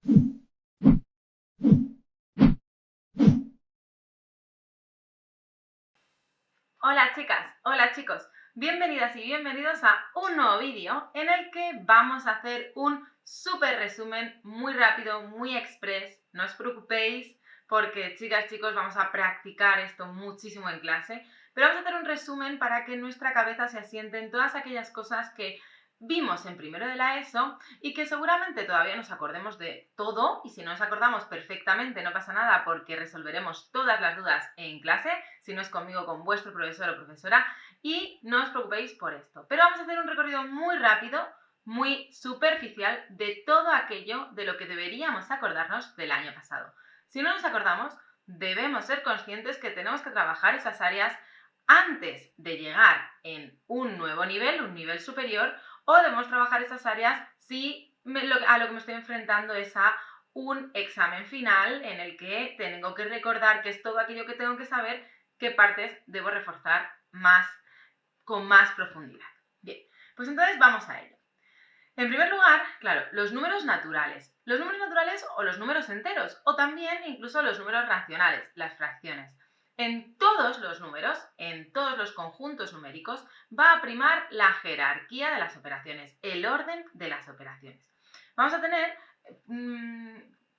Hola chicas, hola chicos, bienvenidas y bienvenidos a un nuevo vídeo en el que vamos a hacer un súper resumen muy rápido, muy express. No os preocupéis porque chicas, chicos, vamos a practicar esto muchísimo en clase, pero vamos a hacer un resumen para que en nuestra cabeza se asienten todas aquellas cosas que vimos en primero de la ESO y que seguramente todavía nos acordemos de todo, y si no nos acordamos perfectamente no pasa nada porque resolveremos todas las dudas en clase, si no es conmigo, con vuestro profesor o profesora, y no os preocupéis por esto. Pero vamos a hacer un recorrido muy rápido, muy superficial de todo aquello de lo que deberíamos acordarnos del año pasado. Si no nos acordamos, debemos ser conscientes que tenemos que trabajar esas áreas antes de llegar en un nuevo nivel, un nivel superior, o debemos trabajar esas áreas si a lo que me estoy enfrentando es a un examen final en el que tengo que recordar que es todo aquello que tengo que saber, qué partes debo reforzar con más profundidad. Bien, pues entonces vamos a ello. En primer lugar, claro, los números naturales. Los números naturales o los números enteros, o también incluso los números racionales, las fracciones. En todos los números, en todos los conjuntos numéricos, va a primar la jerarquía de las operaciones, el orden de las operaciones. Vamos a tener,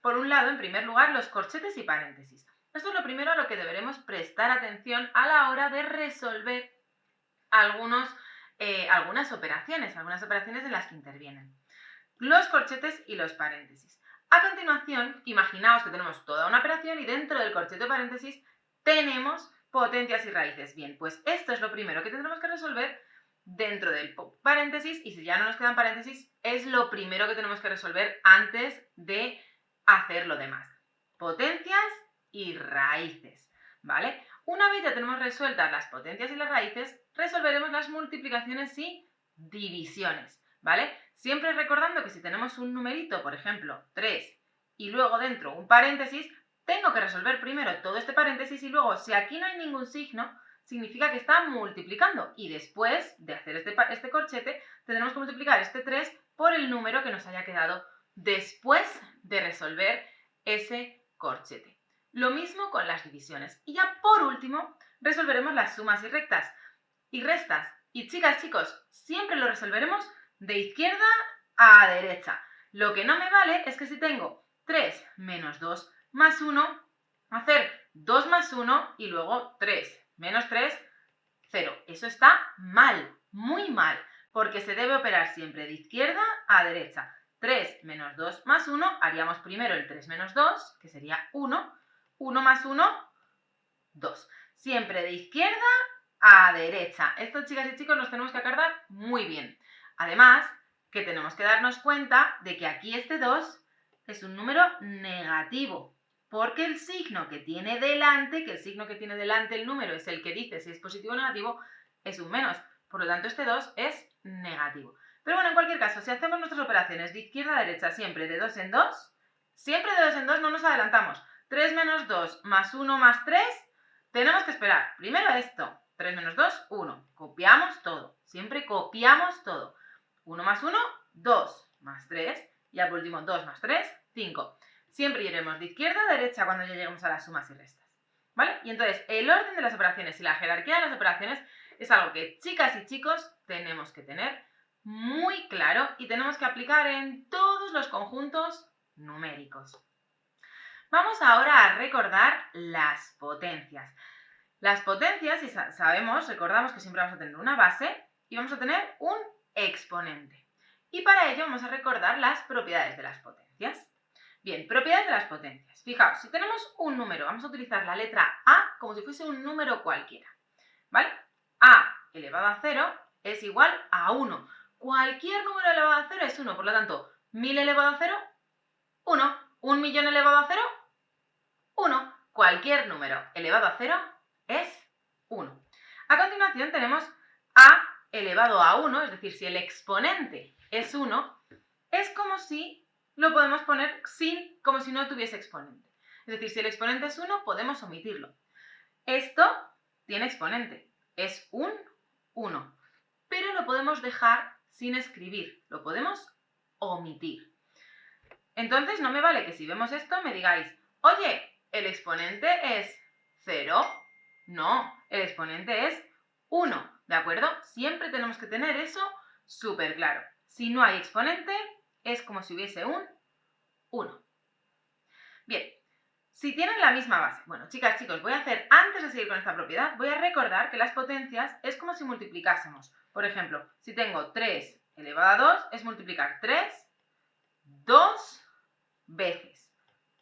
por un lado, en primer lugar, los corchetes y paréntesis. Esto es lo primero a lo que deberemos prestar atención a la hora de resolver algunas operaciones en las que intervienen los corchetes y los paréntesis. A continuación, imaginaos que tenemos toda una operación y dentro del corchete o paréntesis tenemos potencias y raíces. Bien, pues esto es lo primero que tendremos que resolver dentro del paréntesis, y si ya no nos quedan paréntesis, es lo primero que tenemos que resolver antes de hacer lo demás. Potencias y raíces, ¿vale? Una vez ya tenemos resueltas las potencias y las raíces, resolveremos las multiplicaciones y divisiones, ¿vale? Siempre recordando que si tenemos un numerito, por ejemplo, 3, y luego dentro un paréntesis, tengo que resolver primero todo este paréntesis y luego, si aquí no hay ningún signo, significa que está multiplicando, y después de hacer este corchete, tendremos que multiplicar este 3 por el número que nos haya quedado después de resolver ese corchete. Lo mismo con las divisiones. Y ya por último, resolveremos las sumas y rectas y restas. Y chicas, chicos, siempre lo resolveremos de izquierda a derecha. Lo que no me vale es que si tengo 3 menos 2 más 1, hacer 2 más 1 y luego 3 menos 3, 0. Eso está mal, muy mal, porque se debe operar siempre de izquierda a derecha. 3 menos 2 más 1, haríamos primero el 3 menos 2, que sería 1. 1 más 1, 2. Siempre de izquierda a derecha. Esto, chicas y chicos, nos tenemos que acordar muy bien. Además, que tenemos que darnos cuenta de que aquí este 2 es un número negativo, porque el signo que tiene delante, el número es el que dice si es positivo o negativo, es un menos. Por lo tanto, este 2 es negativo. Pero bueno, en cualquier caso, si hacemos nuestras operaciones de izquierda a derecha siempre de 2 en 2, siempre de 2 en 2, no nos adelantamos. 3 menos 2 más 1 más 3, tenemos que esperar. Primero esto, 3 menos 2, 1. Copiamos todo, siempre copiamos todo. 1 más 1, 2 más 3, y por último 2 más 3, 5. Siempre iremos de izquierda a derecha cuando ya lleguemos a las sumas y restas, ¿vale? Y entonces el orden de las operaciones y la jerarquía de las operaciones es algo que chicas y chicos tenemos que tener muy claro y tenemos que aplicar en todos los conjuntos numéricos. Vamos ahora a recordar las potencias. Las potencias, si recordamos que siempre vamos a tener una base y vamos a tener un exponente. Y para ello vamos a recordar las propiedades de las potencias. Bien, propiedades de las potencias. Fijaos, si tenemos un número, vamos a utilizar la letra A como si fuese un número cualquiera, ¿vale? A elevado a 0 es igual a 1. Cualquier número elevado a 0 es 1, por lo tanto, 1000 elevado a 0, 1. 1.000.000 elevado a 0, 1. Cualquier número elevado a 0 es 1. A continuación tenemos A elevado a 1, es decir, si el exponente es 1, es como si lo podemos poner como si no tuviese exponente. Es decir, si el exponente es 1, podemos omitirlo. Esto tiene exponente, es un 1, pero lo podemos dejar sin escribir, lo podemos omitir. Entonces no me vale que si vemos esto me digáis, oye, ¿el exponente es 0? No, el exponente es 1, ¿de acuerdo? Siempre tenemos que tener eso súper claro. Si no hay exponente, es como si hubiese un 1. Bien, si tienen la misma base. Bueno, chicas, chicos, voy a hacer, antes de seguir con esta propiedad, voy a recordar que las potencias es como si multiplicásemos. Por ejemplo, si tengo 3 elevado a 2, es multiplicar 3 2 veces.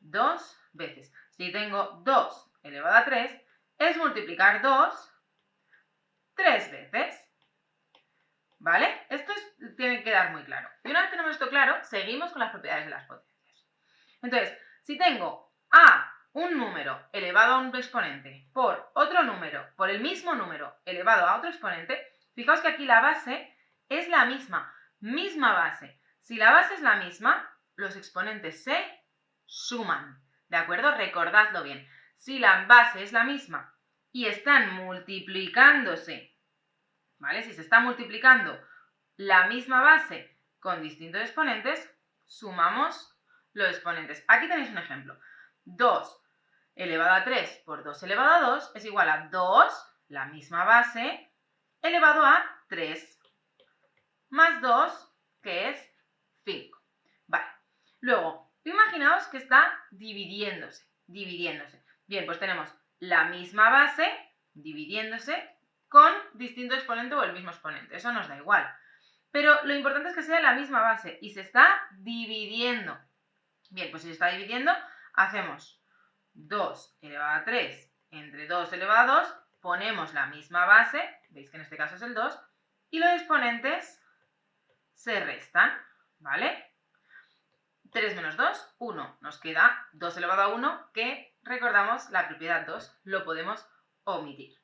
2 veces. Si tengo 2 elevado a 3, es multiplicar 2 3 veces. ¿Vale? Esto tiene que quedar muy claro. Y una vez tenemos esto claro, seguimos con las propiedades de las potencias. Entonces, si tengo a un número elevado a un exponente por otro número, por el mismo número elevado a otro exponente, fijaos que aquí la base es la misma base. Si la base es la misma, los exponentes se suman, ¿de acuerdo? Recordadlo bien. Si la base es la misma y están multiplicándose, ¿vale? Si se está multiplicando la misma base con distintos exponentes, sumamos los exponentes. Aquí tenéis un ejemplo. 2 elevado a 3 por 2 elevado a 2 es igual a 2, la misma base, elevado a 3, más 2, que es 5. Vale. Luego, imaginaos que está dividiéndose. Bien, pues tenemos la misma base dividiéndose con distinto exponente o el mismo exponente. Eso nos da igual. Pero lo importante es que sea la misma base y se está dividiendo. Bien, pues si se está dividiendo, hacemos 2 elevado a 3 entre 2 elevado a 2, ponemos la misma base, veis que en este caso es el 2, y los exponentes se restan, ¿vale? 3 menos 2, 1. Nos queda 2 elevado a 1, que recordamos la propiedad 2, lo podemos omitir.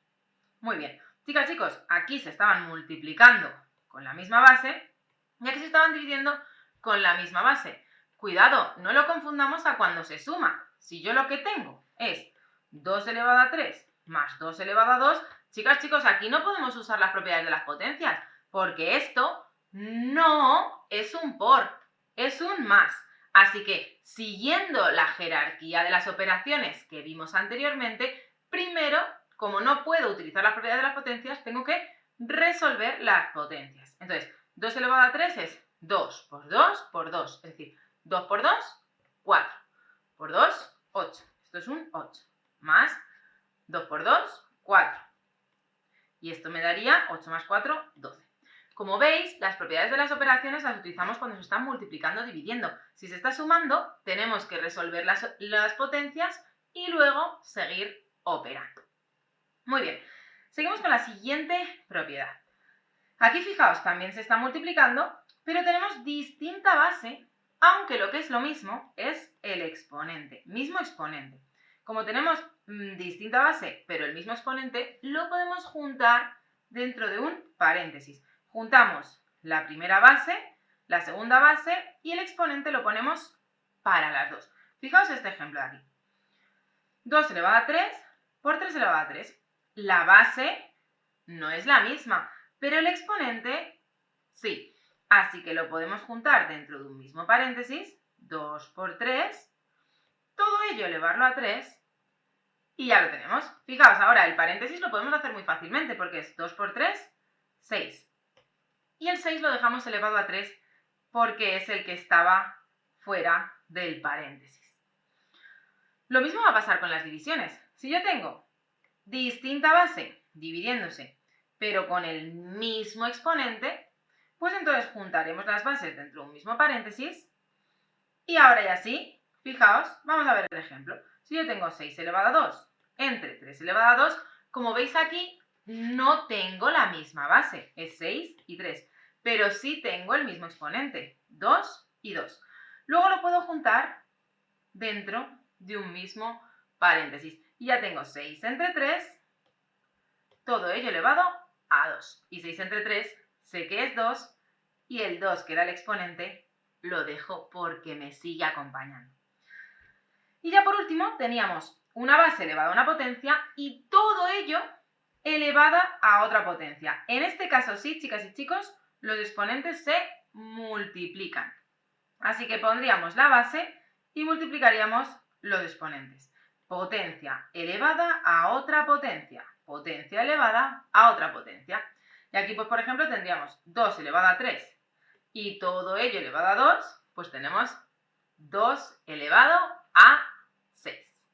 Muy bien. Chicas, chicos, aquí se estaban multiplicando con la misma base, ya que se estaban dividiendo con la misma base. Cuidado, no lo confundamos a cuando se suma. Si yo lo que tengo es 2 elevado a 3 más 2 elevado a 2, chicas, chicos, aquí no podemos usar las propiedades de las potencias, porque esto no es un por, es un más. Así que, siguiendo la jerarquía de las operaciones que vimos anteriormente, primero, como no puedo utilizar las propiedades de las potencias, tengo que resolver las potencias. Entonces, 2 elevado a 3 es 2 por 2 por 2, es decir, 2 por 2, 4, por 2, 8. Esto es un 8, más 2 por 2, 4. Y esto me daría 8 más 4, 12. Como veis, las propiedades de las operaciones las utilizamos cuando se están multiplicando o dividiendo. Si se está sumando, tenemos que resolver las potencias y luego seguir operando. Muy bien, seguimos con la siguiente propiedad. Aquí fijaos, también se está multiplicando, pero tenemos distinta base, aunque lo que es lo mismo es el exponente, mismo exponente. Como tenemos distinta base, pero el mismo exponente, lo podemos juntar dentro de un paréntesis. Juntamos la primera base, la segunda base y el exponente lo ponemos para las dos. Fijaos este ejemplo de aquí. 2 elevado a 3 por 3 elevado a 3. La base no es la misma, pero el exponente sí. Así que lo podemos juntar dentro de un mismo paréntesis, 2 por 3, todo ello elevarlo a 3 y ya lo tenemos. Fijaos, ahora el paréntesis lo podemos hacer muy fácilmente porque es 2 por 3, 6. Y el 6 lo dejamos elevado a 3 porque es el que estaba fuera del paréntesis. Lo mismo va a pasar con las divisiones. Si yo tengo distinta base dividiéndose, pero con el mismo exponente, pues entonces juntaremos las bases dentro de un mismo paréntesis y ahora ya sí, fijaos, vamos a ver el ejemplo. Si yo tengo 6 elevado a 2 entre 3 elevado a 2, como veis aquí, no tengo la misma base, es 6 y 3, pero sí tengo el mismo exponente, 2 y 2. Luego lo puedo juntar dentro de un mismo paréntesis. Y ya tengo 6 entre 3, todo ello elevado a 2. Y 6 entre 3 sé que es 2 y el 2, que era el exponente, lo dejo porque me sigue acompañando. Y ya por último teníamos una base elevada a una potencia y todo ello elevada a otra potencia. En este caso sí, chicas y chicos, los exponentes se multiplican. Así que pondríamos la base y multiplicaríamos los exponentes. Potencia elevada a otra potencia. Potencia elevada a otra potencia. Y aquí, pues, por ejemplo, tendríamos 2 elevado a 3 y todo ello elevado a 2, pues tenemos 2 elevado a 6.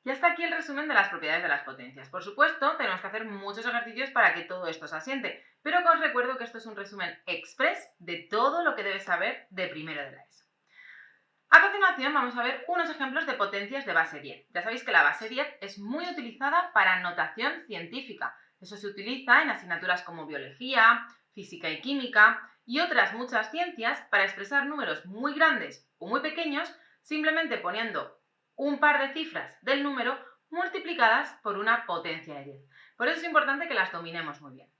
Y hasta aquí el resumen de las propiedades de las potencias. Por supuesto, tenemos que hacer muchos ejercicios para que todo esto se asiente, pero os recuerdo que esto es un resumen express de todo lo que debes saber de primero de la ESO. A continuación vamos a ver unos ejemplos de potencias de base 10. Ya sabéis que la base 10 es muy utilizada para notación científica. Eso se utiliza en asignaturas como biología, física y química y otras muchas ciencias para expresar números muy grandes o muy pequeños simplemente poniendo un par de cifras del número multiplicadas por una potencia de 10. Por eso es importante que las dominemos muy bien.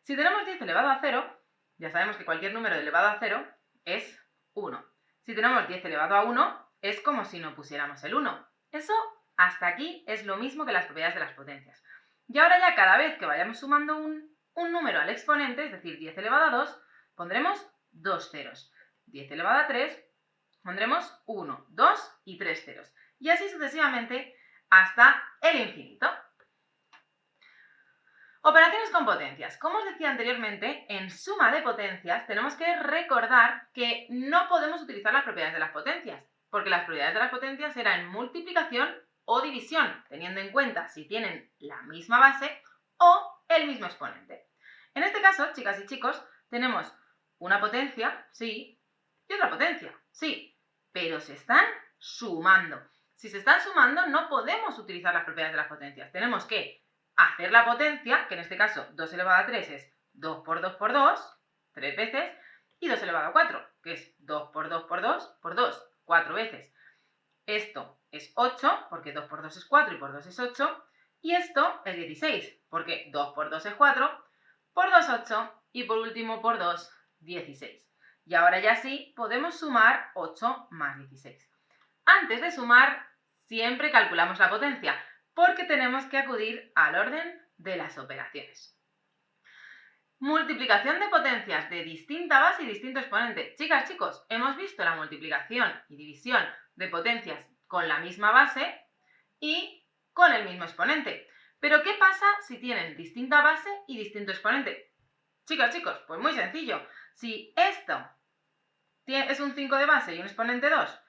Si tenemos 10 elevado a 0, ya sabemos que cualquier número elevado a 0 es 1. Si tenemos 10 elevado a 1, es como si no pusiéramos el 1. Eso hasta aquí es lo mismo que las propiedades de las potencias. Y ahora ya cada vez que vayamos sumando un número al exponente, es decir, 10 elevado a 2, pondremos 2 ceros. 10 elevado a 3, pondremos 1, 2 y 3 ceros. Y así sucesivamente hasta el infinito. Operaciones con potencias. Como os decía anteriormente, en suma de potencias tenemos que recordar que no podemos utilizar las propiedades de las potencias, porque las propiedades de las potencias eran multiplicación o división, teniendo en cuenta si tienen la misma base o el mismo exponente. En este caso, chicas y chicos, tenemos una potencia, sí, y otra potencia, sí, pero se están sumando. Si se están sumando, no podemos utilizar las propiedades de las potencias. Tenemos que hacer la potencia, que en este caso 2 elevado a 3 es 2 por 2 por 2, 3 veces, y 2 elevado a 4, que es 2 por 2 por 2 por 2, 4 veces. Esto es 8, porque 2 por 2 es 4 y por 2 es 8, y esto es 16, porque 2 por 2 es 4, por 2 8, y por último por 2, 16. Y ahora ya sí podemos sumar 8 más 16. Antes de sumar, siempre calculamos la potencia, porque tenemos que acudir al orden de las operaciones. Multiplicación de potencias de distinta base y distinto exponente. Chicas, chicos, hemos visto la multiplicación y división de potencias con la misma base y con el mismo exponente. Pero ¿qué pasa si tienen distinta base y distinto exponente? Chicas, chicos, pues muy sencillo. Si esto es un 5 de base y un exponente 2,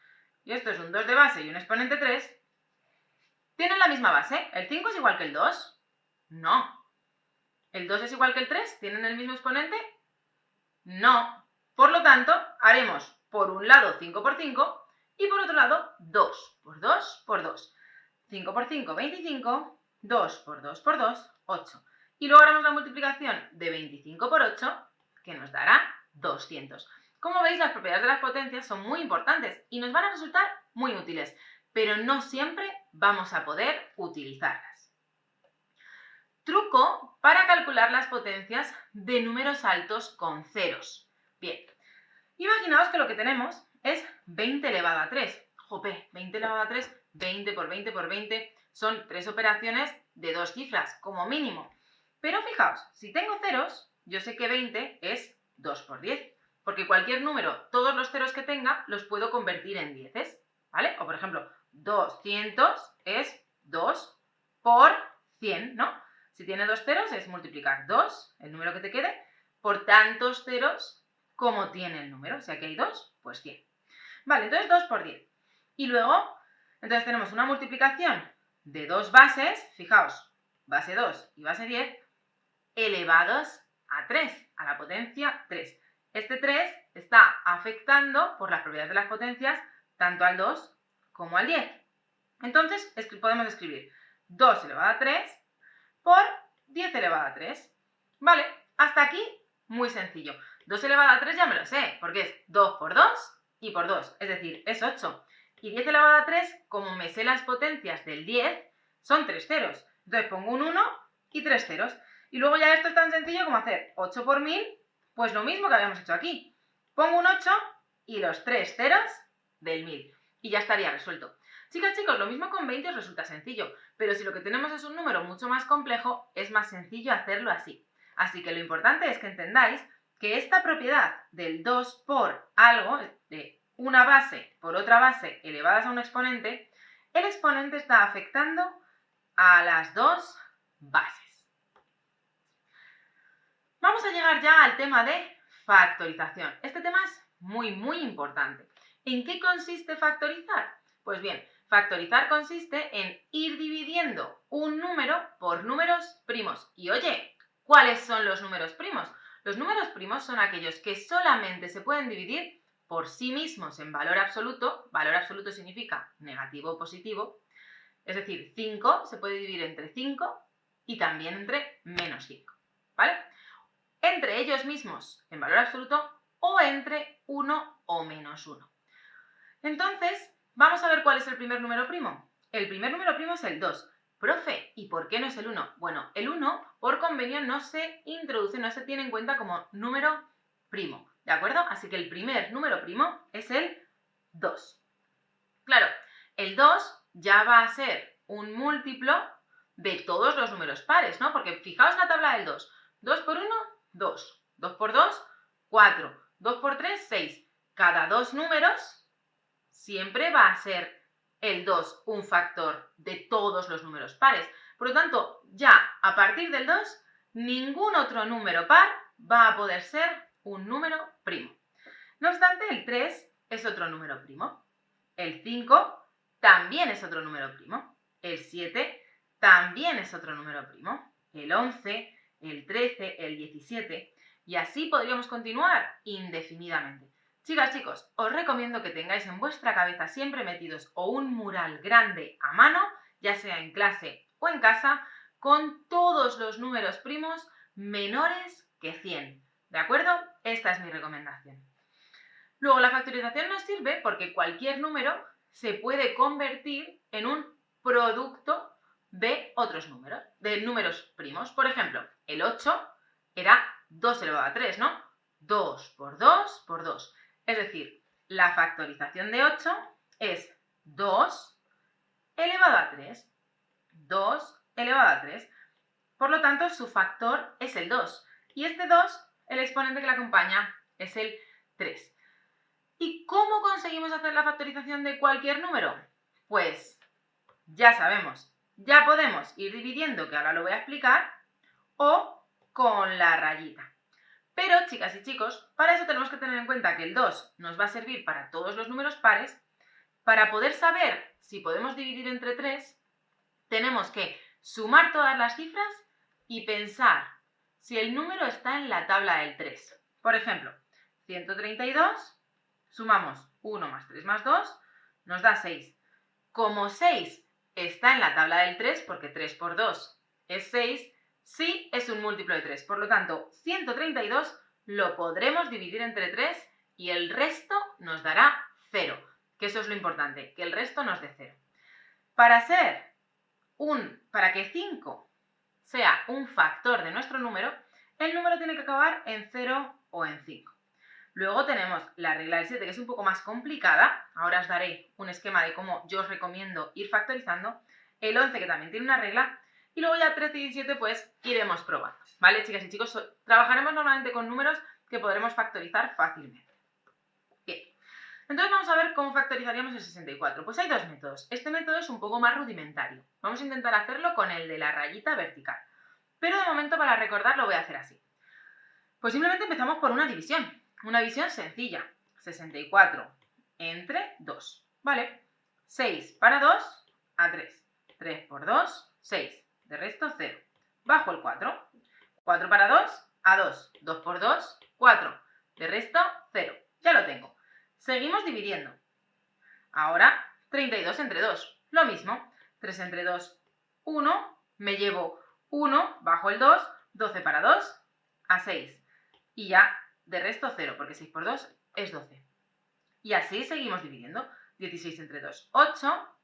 y esto es un 2 de base y un exponente 3, ¿tienen la misma base? ¿El 5 es igual que el 2? No. ¿El 2 es igual que el 3? ¿Tienen el mismo exponente? No. Por lo tanto, haremos por un lado 5 por 5 y por otro lado 2 por 2 por 2. 5 por 5, 25. 2 por 2 por 2, 8. Y luego haremos la multiplicación de 25 por 8, que nos dará 200. Como veis, las propiedades de las potencias son muy importantes y nos van a resultar muy útiles, pero no siempre vamos a poder utilizarlas. Truco para calcular las potencias de números altos con ceros. Bien, imaginaos que lo que tenemos es 20 elevado a 3. Jope, 20 elevado a 3, 20 por 20 por 20, son 3 operaciones de 2 cifras, como mínimo. Pero fijaos, si tengo ceros, yo sé que 20 es 2 por 10, porque cualquier número, todos los ceros que tenga, los puedo convertir en dieces, ¿vale? O por ejemplo, 200 es 2 por 100, ¿no? Si tiene 2 ceros es multiplicar 2, el número que te quede, por tantos ceros como tiene el número. O sea que hay 2, pues 100. Vale, entonces 2 por 10. Y luego, entonces tenemos una multiplicación de dos bases, fijaos, base 2 y base 10, elevados a 3, a la potencia 3. Este 3 está afectando por las propiedades de las potencias tanto al 2 como al 10. Entonces podemos escribir 2 elevado a 3 por 10 elevado a 3. Vale, hasta aquí muy sencillo. 2 elevado a 3 ya me lo sé, porque es 2 por 2 y por 2, es decir, es 8. Y 10 elevado a 3, como me sé las potencias del 10, son 3 ceros. Entonces pongo un 1 y 3 ceros. Y luego ya esto es tan sencillo como hacer 8 por 1000, pues lo mismo que habíamos hecho aquí. Pongo un 8 y los 3 ceros del 1000. Y ya estaría resuelto. Chicas, chicos, lo mismo con 20 os resulta sencillo, pero si lo que tenemos es un número mucho más complejo, es más sencillo hacerlo así. Así que lo importante es que entendáis que esta propiedad del 2 por algo, de una base por otra base elevadas a un exponente, el exponente está afectando a las dos bases. Vamos a llegar ya al tema de factorización. Este tema es muy importante. ¿En qué consiste factorizar? Pues bien, factorizar consiste en ir dividiendo un número por números primos. Y oye, ¿cuáles son los números primos? Los números primos son aquellos que solamente se pueden dividir por sí mismos en valor absoluto. Valor absoluto significa negativo o positivo. Es decir, 5 se puede dividir entre 5 y también entre menos 5, ¿vale? Entre ellos mismos en valor absoluto o entre 1 o menos 1. Entonces, vamos a ver cuál es el primer número primo. El primer número primo es el 2. Profe, ¿y por qué no es el 1? Bueno, el 1 por convenio no se introduce, no se tiene en cuenta como número primo, ¿de acuerdo? Así que el primer número primo es el 2. Claro, el 2 ya va a ser un múltiplo de todos los números pares, ¿no? Porque fijaos en la tabla del 2. 2 por 1, 2. 2 por 2, 4. 2 por 3, 6. Cada dos números siempre va a ser el 2 un factor de todos los números pares. Por lo tanto, ya a partir del 2, ningún otro número par va a poder ser un número primo. No obstante, el 3 es otro número primo. El 5 también es otro número primo. El 7 también es otro número primo. El 11, el 13, el 17. Y así podríamos continuar indefinidamente. Chicas, chicos, os recomiendo que tengáis en vuestra cabeza siempre metidos o un mural grande a mano, ya sea en clase o en casa, con todos los números primos menores que 100. ¿De acuerdo? Esta es mi recomendación. Luego, la factorización nos sirve porque cualquier número se puede convertir en un producto de otros números, de números primos. Por ejemplo, el 8 era 2 elevado a 3, ¿no? 2 por 2 por 2. Es decir, la factorización de 8 es 2 elevado a 3. 2 elevado a 3. Por lo tanto, su factor es el 2. Y este 2, el exponente que le acompaña, es el 3. ¿Y cómo conseguimos hacer la factorización de cualquier número? Pues ya sabemos, ya podemos ir dividiendo, que ahora lo voy a explicar, o con la rayita. Pero, chicas y chicos, para eso tenemos que tener en cuenta que el 2 nos va a servir para todos los números pares. Para poder saber si podemos dividir entre 3, tenemos que sumar todas las cifras y pensar si el número está en la tabla del 3. Por ejemplo, 132, sumamos 1 más 3 más 2, nos da 6. Como 6 está en la tabla del 3, porque 3 por 2 es 6, sí es un múltiplo de 3. Por lo tanto, 132 lo podremos dividir entre 3 y el resto nos dará 0, que eso es lo importante, que el resto nos dé 0. Para que 5 sea un factor de nuestro número, el número tiene que acabar en 0 o en 5. Luego tenemos la regla del 7, que es un poco más complicada. Ahora os daré un esquema de cómo yo os recomiendo ir factorizando. El 11, que también tiene una regla. Y luego ya 13 y 17, pues iremos probando. ¿Vale, chicas y chicos? Trabajaremos normalmente con números que podremos factorizar fácilmente. Bien. Entonces vamos a ver cómo factorizaríamos el 64. Pues hay dos métodos. Este método es un poco más rudimentario. Vamos a intentar hacerlo con el de la rayita vertical. Pero de momento, para recordar, lo voy a hacer así. Pues simplemente empezamos por una división. Una división sencilla. 64 entre 2. ¿Vale? 6 para 2 a 3. 3 por 2, 6. De resto, 0. Bajo el 4. 4 para 2 a 2. 2 por 2, 4. De resto, 0. Ya lo tengo. Seguimos dividiendo. Ahora, 32 entre 2. Lo mismo. 3 entre 2, 1. Me llevo 1, bajo el 2. 12 para 2 a 6. Y ya, de resto 0, porque 6 por 2 es 12. Y así seguimos dividiendo. 16 entre 2, 8.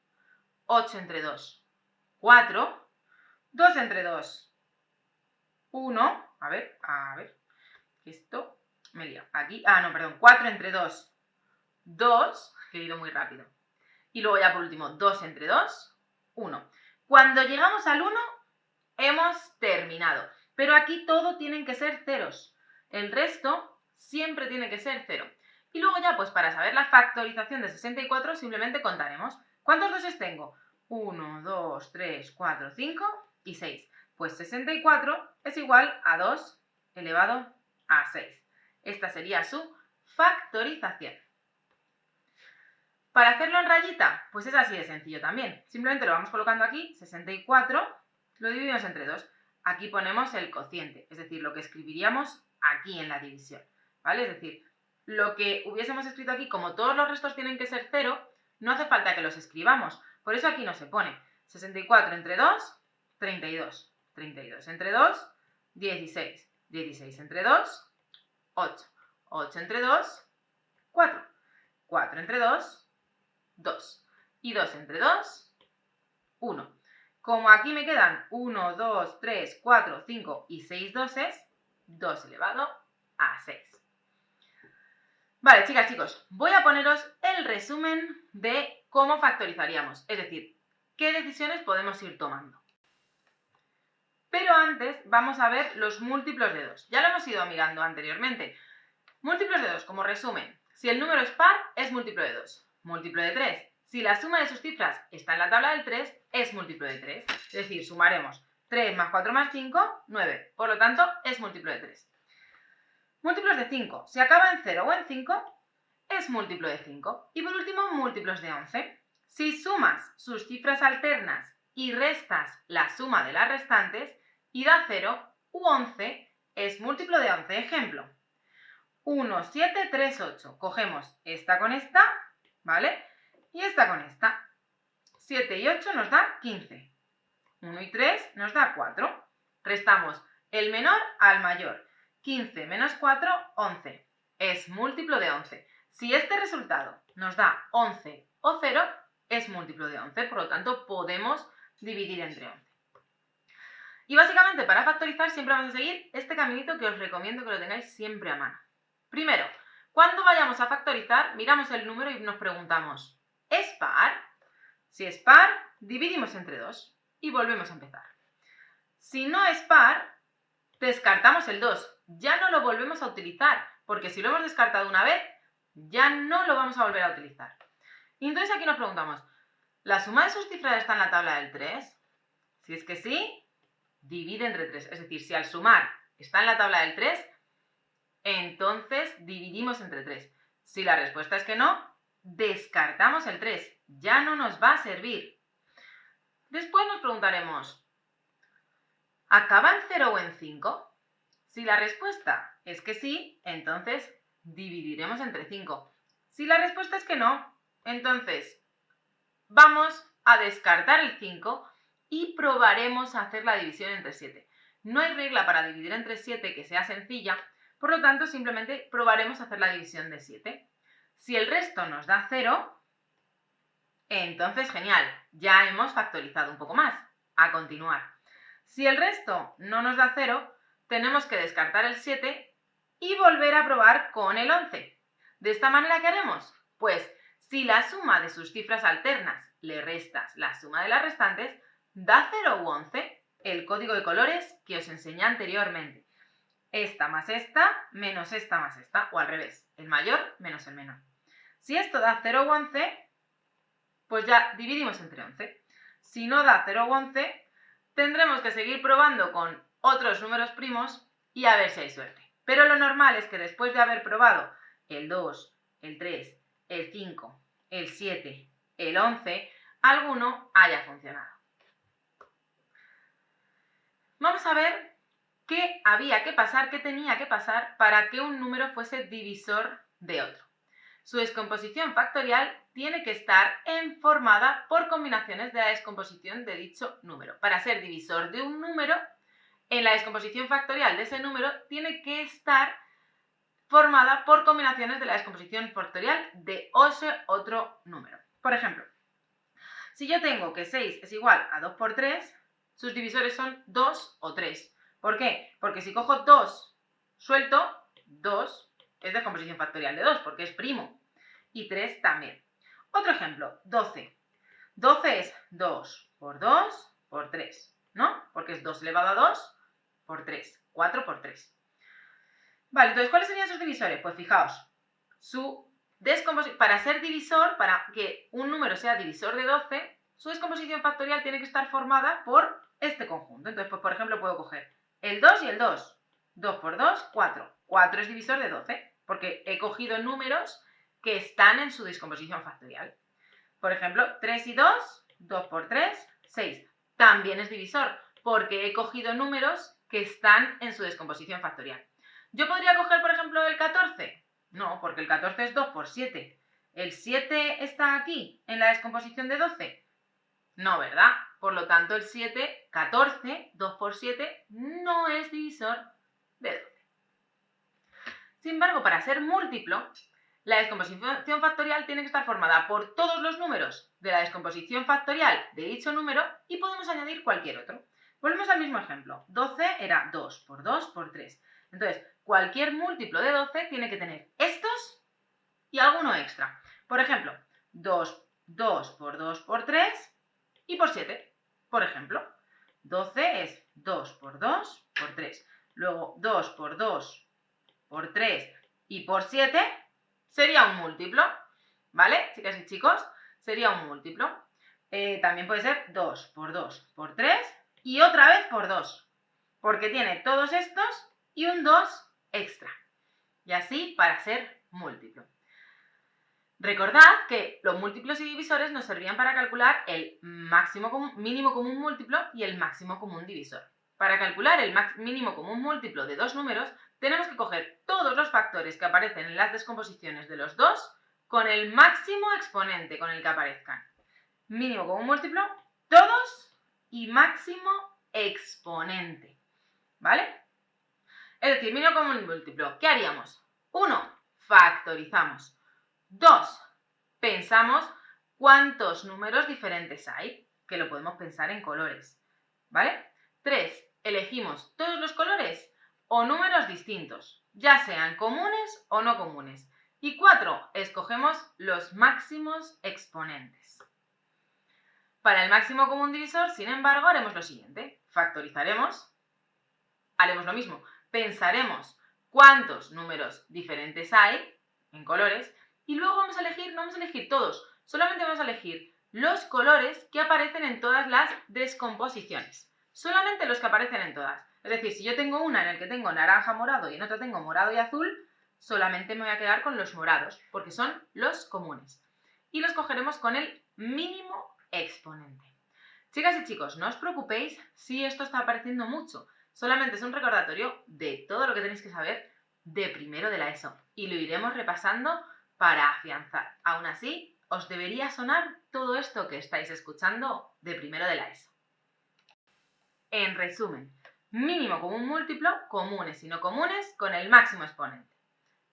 8 entre 2, 4. 2 entre 2, 1. A ver. Esto me lío. Aquí. 4 entre 2, 2. Que he ido muy rápido. Y luego ya por último, 2 entre 2, 1. Cuando llegamos al 1, hemos terminado. Pero aquí todo tienen que ser ceros. El resto siempre tiene que ser 0. Y luego ya, pues para saber la factorización de 64, simplemente contaremos. ¿Cuántos 2 tengo? 1, 2, 3, 4, 5 y 6. Pues 64 es igual a 2 elevado a 6. Esta sería su factorización. Para hacerlo en rayita, pues es así de sencillo también. Simplemente lo vamos colocando aquí, 64, lo dividimos entre 2. Aquí ponemos el cociente, es decir, lo que escribiríamos aquí en la división, ¿vale? Es decir, lo que hubiésemos escrito aquí, como todos los restos tienen que ser 0, no hace falta que los escribamos. Por eso aquí no se pone 64 entre 2, 32. 32 entre 2, 16. 16 entre 2, 8. 8 entre 2, 4. 4 entre 2, 2. Y 2 entre 2, 1. Como aquí me quedan 1, 2, 3, 4, 5 y 6 doses, 2 elevado a 6. Vale, chicas, chicos, voy a poneros el resumen de cómo factorizaríamos, es decir, qué decisiones podemos ir tomando. Pero antes vamos a ver los múltiplos de 2. Ya lo hemos ido mirando anteriormente. Múltiplos de 2, como resumen. Si el número es par, es múltiplo de 2. Múltiplo de 3. Si la suma de sus cifras está en la tabla del 3, es múltiplo de 3. Es decir, sumaremos 3 más 4 más 5, 9. Por lo tanto, es múltiplo de 3. Múltiplos de 5. Si acaba en 0 o en 5, es múltiplo de 5. Y por último, múltiplos de 11. Si sumas sus cifras alternas y restas la suma de las restantes y da 0 u 11, es múltiplo de 11. Ejemplo, 1, 7, 3, 8. Cogemos esta con esta, ¿vale? Y esta con esta. 7 y 8 nos da 15. 1 y 3 nos da 4. Restamos el menor al mayor. 15 menos 4, 11. Es múltiplo de 11. Si este resultado nos da 11 o 0, es múltiplo de 11. Por lo tanto, podemos dividir entre 11. Y básicamente, para factorizar siempre vamos a seguir este caminito que os recomiendo que lo tengáis siempre a mano. Primero, cuando vayamos a factorizar, miramos el número y nos preguntamos, ¿es par? Si es par, dividimos entre 2 y volvemos a empezar. Si no es par, descartamos el 2. Ya no lo volvemos a utilizar, porque si lo hemos descartado una vez, ya no lo vamos a volver a utilizar. Y entonces aquí nos preguntamos, ¿la suma de sus cifras está en la tabla del 3? Si es que sí, divide entre 3. Es decir, si al sumar está en la tabla del 3, entonces dividimos entre 3. Si la respuesta es que no, descartamos el 3. Ya no nos va a servir. Después nos preguntaremos, ¿acaba en 0 o en 5? Si la respuesta es que sí, entonces dividiremos entre 5. Si la respuesta es que no, entonces vamos a descartar el 5 y probaremos a hacer la división entre 7. No hay regla para dividir entre 7 que sea sencilla, por lo tanto simplemente probaremos a hacer la división de 7. Si el resto nos da 0, entonces genial, ya hemos factorizado un poco más. A continuar. Si el resto no nos da 0, tenemos que descartar el 7 y volver a probar con el 11. ¿De esta manera qué haremos? Pues si la suma de sus cifras alternas le restas la suma de las restantes, da 0 u 11, el código de colores que os enseñé anteriormente. Esta más esta menos esta más esta, o al revés, el mayor menos el menor. Si esto da 0 u 11, pues ya dividimos entre 11. Si no da 0 u 11, tendremos que seguir probando con otros números primos y a ver si hay suerte. Pero lo normal es que después de haber probado el 2, el 3, el 5, el 7, el 11, alguno haya funcionado. Vamos a ver qué había que pasar, qué tenía que pasar para que un número fuese divisor de otro. Su descomposición factorial tiene que estar formada por combinaciones de la descomposición de dicho número. Para ser divisor de un número, en la descomposición factorial de ese número tiene que estar formada por combinaciones de la descomposición factorial de ese otro número. Por ejemplo, si yo tengo que 6 es igual a 2 por 3, sus divisores son 2 o 3. ¿Por qué? Porque si cojo 2 suelto, 2 es descomposición factorial de 2, porque es primo. Y 3 también. Otro ejemplo, 12. 12 es 2 por 2 por 3, ¿no? Porque es 2 elevado a 2 por 3. 4 por 3. Vale, entonces, ¿cuáles serían sus divisores? Pues fijaos, para ser divisor, para que un número sea divisor de 12, su descomposición factorial tiene que estar formada por este conjunto. Entonces, pues por ejemplo, puedo coger el 2 y el 2. 2 por 2, 4. 4 es divisor de 12, porque he cogido números que están en su descomposición factorial. Por ejemplo, 3 y 2, 2 por 3, 6. También es divisor, porque he cogido números que están en su descomposición factorial. ¿Yo podría coger, por ejemplo, el 14? No, porque el 14 es 2 por 7. ¿El 7 está aquí, en la descomposición de 12? No, ¿verdad? Por lo tanto, el 7, 14, 2 por 7, no es divisor de 12. Sin embargo, para ser múltiplo, la descomposición factorial tiene que estar formada por todos los números de la descomposición factorial de dicho número y podemos añadir cualquier otro. Volvemos al mismo ejemplo. 12 era 2 por 2 por 3. Entonces, cualquier múltiplo de 12 tiene que tener estos y alguno extra. Por ejemplo, 2 por 2 por 3 y por 7. Por ejemplo, 12 es 2 por 2 por 3. Luego, 2 por 2 por 3 y por 7 sería un múltiplo. ¿Vale, chicas y chicos? Sería un múltiplo. También puede ser 2 por 2 por 3 y otra vez por 2. Porque tiene todos estos y un 2 extra. Y así para ser múltiplo. Recordad que los múltiplos y divisores nos servían para calcular el mínimo común múltiplo y el máximo común divisor. Para calcular el mínimo común múltiplo de dos números, tenemos que coger todos los factores que aparecen en las descomposiciones de los dos con el máximo exponente con el que aparezcan. Mínimo común múltiplo, todos y máximo exponente. ¿Vale? Es decir, mínimo común múltiplo, ¿qué haríamos? 1, factorizamos. 2, pensamos cuántos números diferentes hay, que lo podemos pensar en colores, ¿vale? 3, elegimos todos los colores o números distintos, ya sean comunes o no comunes. Y 4, escogemos los máximos exponentes. Para el máximo común divisor, sin embargo, haremos lo siguiente. Factorizaremos, haremos lo mismo, pensaremos cuántos números diferentes hay en colores y luego vamos a elegir, no vamos a elegir todos, solamente vamos a elegir los colores que aparecen en todas las descomposiciones. Solamente los que aparecen en todas. Es decir, si yo tengo una en la que tengo naranja, morado y en otra tengo morado y azul, solamente me voy a quedar con los morados, porque son los comunes. Y los cogeremos con el mínimo exponente. Chicas y chicos, no os preocupéis si esto está apareciendo mucho. Solamente es un recordatorio de todo lo que tenéis que saber de primero de la ESO. Y lo iremos repasando para afianzar. Aún así, os debería sonar todo esto que estáis escuchando de primero de la ESO. En resumen, mínimo común múltiplo, comunes y no comunes con el máximo exponente.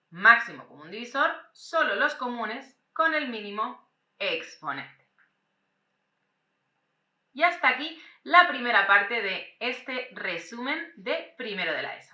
Máximo común divisor, solo los comunes con el mínimo exponente. Y hasta aquí la primera parte de este resumen de primero de la ESO.